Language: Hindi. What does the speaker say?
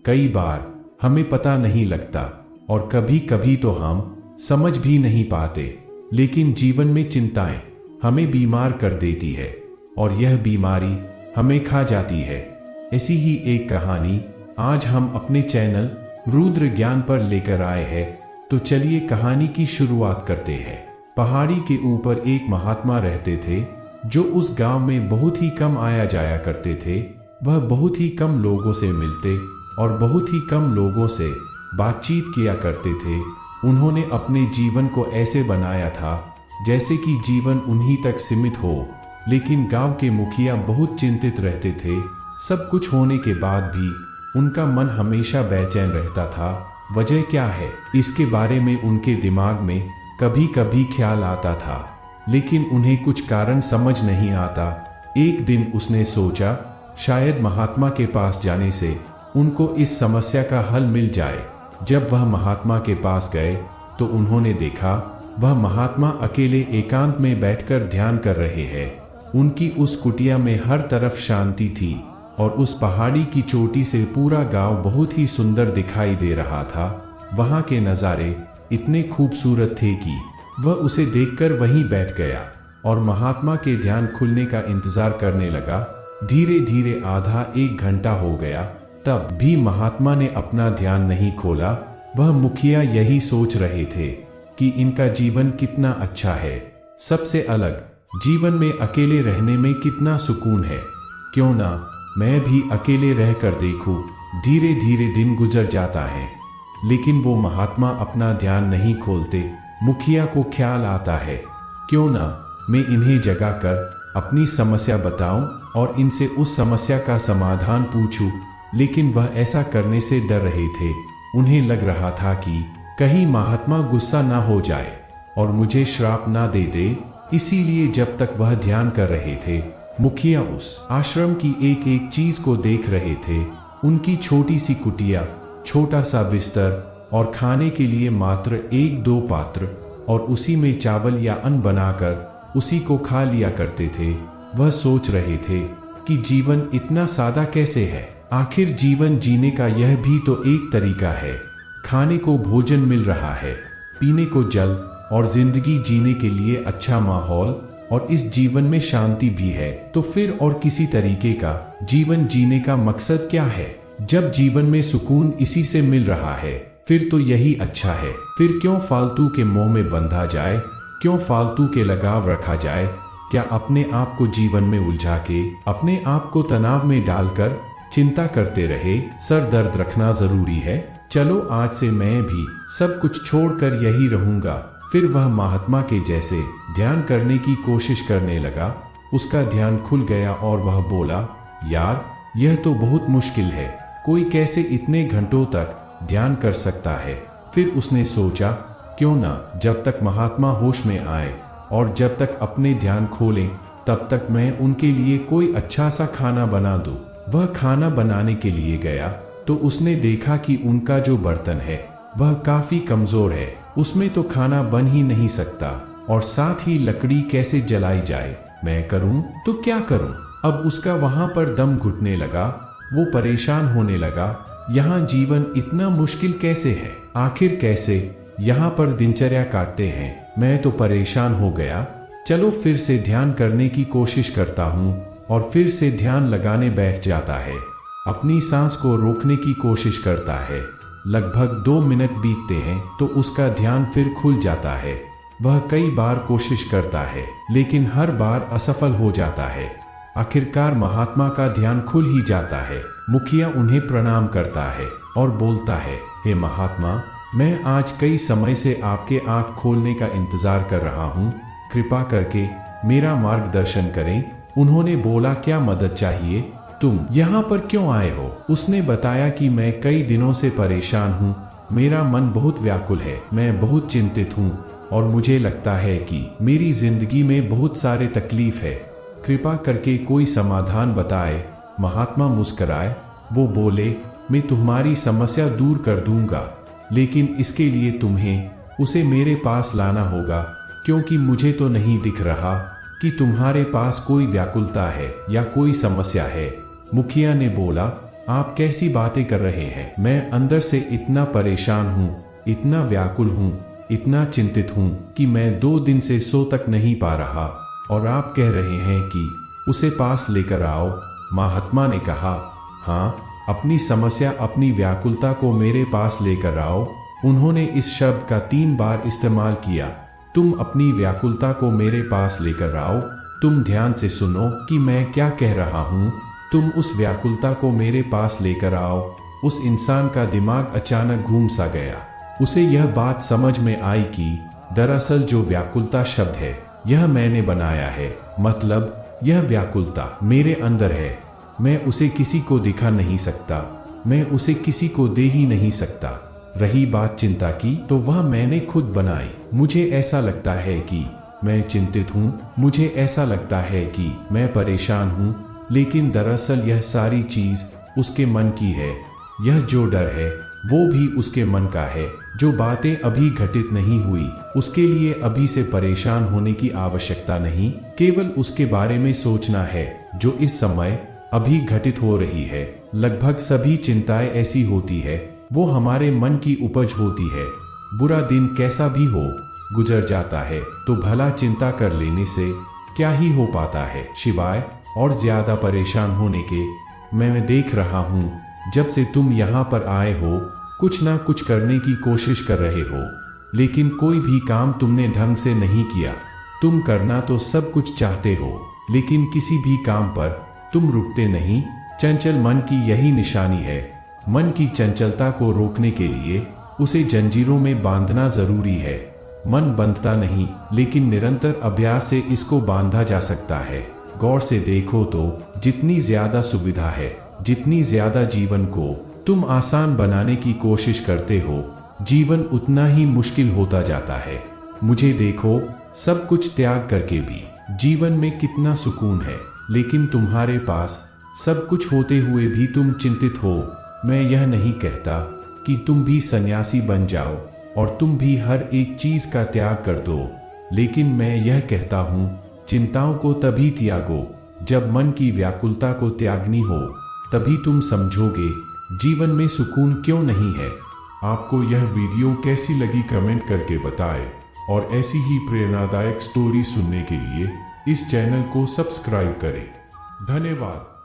कई बार हमें पता नहीं लगता और कभी कभी तो हम समझ भी नहीं पाते, लेकिन जीवन में चिंताएं हमें बीमार कर देती है और यह बीमारी हमें खा जाती है। ऐसी ही एक कहानी आज हम अपने चैनल रुद्र ज्ञान पर लेकर आए हैं। तो चलिए कहानी की शुरुआत करते हैं। पहाड़ी के ऊपर एक महात्मा रहते थे जो उस गांव में बहुत ही कम आया जाया करते थे। वह बहुत ही कम लोगों से मिलते और बहुत ही कम लोगों से बातचीत किया करते थे। उन्होंने अपने जीवन को ऐसे बनाया था जैसे कि जीवन उन्हीं तक सीमित हो, लेकिन गांव के मुखिया बहुत चिंतित रहते थे। सब कुछ होने के बाद भी उनका मन हमेशा बेचैन रहता था। वजह क्या है, इसके बारे में उनके दिमाग में कभी कभी ख्याल आता था, लेकिन उन्हें कुछ कारण समझ नहीं आता। एक दिन उसने सोचा शायद महात्मा के पास जाने से उनको इस समस्या का हल मिल जाए। जब वह महात्मा के पास गए तो उन्होंने देखा वह महात्मा अकेले एकांत में बैठकर ध्यान कर रहे हैं। उनकी उस कुटिया में हर तरफ शांति थी और उस पहाड़ी की चोटी से पूरा गांव बहुत ही सुंदर दिखाई दे रहा था। वहां के नज़ारे इतने खूबसूरत थे कि वह उसे देखकर वहीं बैठ गया और महात्मा के ध्यान खुलने का इंतजार करने लगा। धीरे धीरे आधा एक घंटा हो गया, तब भी महात्मा ने अपना ध्यान नहीं खोला। वह मुखिया यही सोच रहे थे कि इनका जीवन कितना अच्छा है, सबसे अलग जीवन में अकेले रहने में कितना सुकून है। क्यों ना मैं भी अकेले रहकर देखूं। धीरे धीरे दिन गुजर जाता है, लेकिन वो महात्मा अपना ध्यान नहीं खोलते। मुखिया को ख्याल आता है क्यों ना मैं इन्हें जगा कर अपनी समस्या बताऊं और इनसे उस समस्या का समाधान पूछूं, लेकिन वह ऐसा करने से डर रहे थे। उन्हें लग रहा था कि कहीं महात्मा गुस्सा ना हो जाए और मुझे श्राप ना दे दे। इसीलिए जब तक वह ध्यान कर रहे थे, मुखिया उस आश्रम की एक एक चीज को देख रहे थे। उनकी छोटी सी कुटिया, छोटा सा बिस्तर और खाने के लिए मात्र एक दो पात्र, और उसी में चावल या अन्न बनाकर उसी को खा लिया करते थे। वह सोच रहे थे कि जीवन इतना सादा कैसे है। आखिर जीवन जीने का यह भी तो एक तरीका है। खाने को भोजन मिल रहा है, पीने को जल और जिंदगी जीने के लिए अच्छा माहौल, और इस जीवन में शांति भी है। तो फिर और किसी तरीके का जीवन जीने का मकसद क्या है? जब जीवन में सुकून इसी से मिल रहा है, फिर तो यही अच्छा है। फिर क्यों फालतू के मोह में बंधा जाए, क्यों फालतू के लगाव रखा जाए? क्या अपने आप को जीवन में उलझा के अपने आप को तनाव में डालकर चिंता करते रहे सर दर्द रखना जरूरी है? चलो आज से मैं भी सब कुछ छोड़कर यही रहूंगा। फिर वह महात्मा के जैसे ध्यान करने की कोशिश करने लगा। उसका ध्यान खुल गया और वह बोला, यार यह तो बहुत मुश्किल है, कोई कैसे इतने घंटों तक ध्यान कर सकता है? फिर उसने सोचा क्यों ना जब तक महात्मा होश में आए और जब तक अपने ध्यान खोलें, तब तक मैं उनके लिए कोई अच्छा सा खाना बना दूं। वह खाना बनाने के लिए गया तो उसने देखा कि उनका जो बर्तन है वह काफी कमजोर है, उसमें तो खाना बन ही नहीं सकता, और साथ ही लकड़ी कैसे जलाई जाए? मैं करूं तो क्या करूं? अब उसका वहां पर दम घुटने लगा। वो परेशान होने लगा, यहाँ जीवन इतना मुश्किल कैसे है? आखिर कैसे यहाँ पर दिनचर्या काटते हैं? मैं तो परेशान हो गया। चलो फिर से ध्यान करने की कोशिश करता हूँ, और फिर से ध्यान लगाने बैठ जाता है। अपनी सांस को रोकने की कोशिश करता है। लगभग 2 मिनट बीतते हैं तो उसका ध्यान फिर खुल जाता है। वह कई बार कोशिश करता है, लेकिन हर बार असफल हो जाता है। आखिरकार महात्मा का ध्यान खुल ही जाता है। मुखिया उन्हें प्रणाम करता है और बोलता है, हे महात्मा, मैं आज कई समय से आपके आंख खोलने का इंतजार कर रहा हूँ, कृपा करके मेरा मार्गदर्शन करें। उन्होंने बोला, क्या मदद चाहिए? तुम यहाँ पर क्यों आए हो? उसने बताया कि मैं कई दिनों से परेशान हूँ, मेरा मन बहुत व्याकुल है, मैं बहुत चिंतित हूँ और मुझे लगता है कि मेरी जिंदगी में बहुत सारे तकलीफ है, कृपा करके कोई समाधान बताए। महात्मा मुस्कराए। वो बोले, मैं तुम्हारी समस्या दूर कर दूंगा, लेकिन इसके लिए तुम्हें उसे मेरे पास लाना होगा, क्योंकि मुझे तो नहीं दिख रहा कि तुम्हारे पास कोई व्याकुलता है या कोई समस्या है। मुखिया ने बोला, आप कैसी बातें कर रहे हैं? मैं अंदर से इतना परेशान हूँ, इतना व्याकुल हूँ, इतना चिंतित हूँ कि मैं 2 दिन से सो तक नहीं पा रहा, और आप कह रहे हैं कि उसे पास लेकर आओ। महात्मा ने कहा, हाँ, अपनी समस्या, अपनी व्याकुलता को मेरे पास लेकर आओ। उन्होंने इस शब्द का 3 बार इस्तेमाल किया। तुम अपनी व्याकुलता को मेरे पास लेकर आओ। तुम ध्यान से सुनो कि मैं क्या कह रहा हूँ। तुम उस व्याकुलता को मेरे पास लेकर आओ। उस इंसान का दिमाग अचानक घूम सा गया। उसे यह बात समझ में आई कि दरअसल जो व्याकुलता शब्द है, यह मैंने बनाया है। मतलब यह व्याकुलता मेरे अंदर है। मैं उसे किसी को दिखा नहीं सकता, मैं उसे किसी को दे ही नहीं सकता। रही बात चिंता की, तो वह मैंने खुद बनाई। मुझे ऐसा लगता है कि मैं चिंतित हूँ, मुझे ऐसा लगता है कि मैं परेशान हूँ, लेकिन दरअसल यह सारी चीज उसके मन की है। यह जो डर है वो भी उसके मन का है। जो बातें अभी घटित नहीं हुई, उसके लिए अभी से परेशान होने की आवश्यकता नहीं, केवल उसके बारे में सोचना है जो इस समय अभी घटित हो रही है। लगभग सभी चिंताएं ऐसी होती है, वो हमारे मन की उपज होती है। बुरा दिन कैसा भी हो, गुजर जाता है तो भला चिंता कर लेने से क्या ही हो पाता है, सिवाय और ज्यादा परेशान होने के। मैं देख रहा हूँ जब से तुम यहाँ पर आए हो, कुछ ना कुछ करने की कोशिश कर रहे हो, लेकिन कोई भी काम तुमने ढंग से नहीं किया। तुम करना तो सब कुछ चाहते हो, लेकिन किसी भी काम पर तुम रुकते नहीं। चंचल मन की यही निशानी है। मन की चंचलता को रोकने के लिए उसे जंजीरों में बांधना जरूरी है। मन बंधता नहीं, लेकिन निरंतर अभ्यास से इसको बांधा जा सकता है। गौर से देखो तो जितनी ज्यादा सुविधा है, जितनी ज्यादा जीवन को तुम आसान बनाने की कोशिश करते हो, जीवन उतना ही मुश्किल होता जाता है। मुझे देखो, सब कुछ त्याग करके भी जीवन में कितना सुकून है, लेकिन तुम्हारे पास सब कुछ होते हुए भी तुम चिंतित हो। मैं यह नहीं कहता कि तुम भी सन्यासी बन जाओ और तुम भी हर एक चीज का त्याग कर दो, लेकिन मैं यह कहता हूँ, चिंताओं को तभी त्यागो जब मन की व्याकुलता को त्यागनी हो। तभी तुम समझोगे जीवन में सुकून क्यों नहीं है। आपको यह वीडियो कैसी लगी कमेंट करके बताएं, और ऐसी ही प्रेरणादायक स्टोरी सुनने के लिए इस चैनल को सब्सक्राइब करें। धन्यवाद।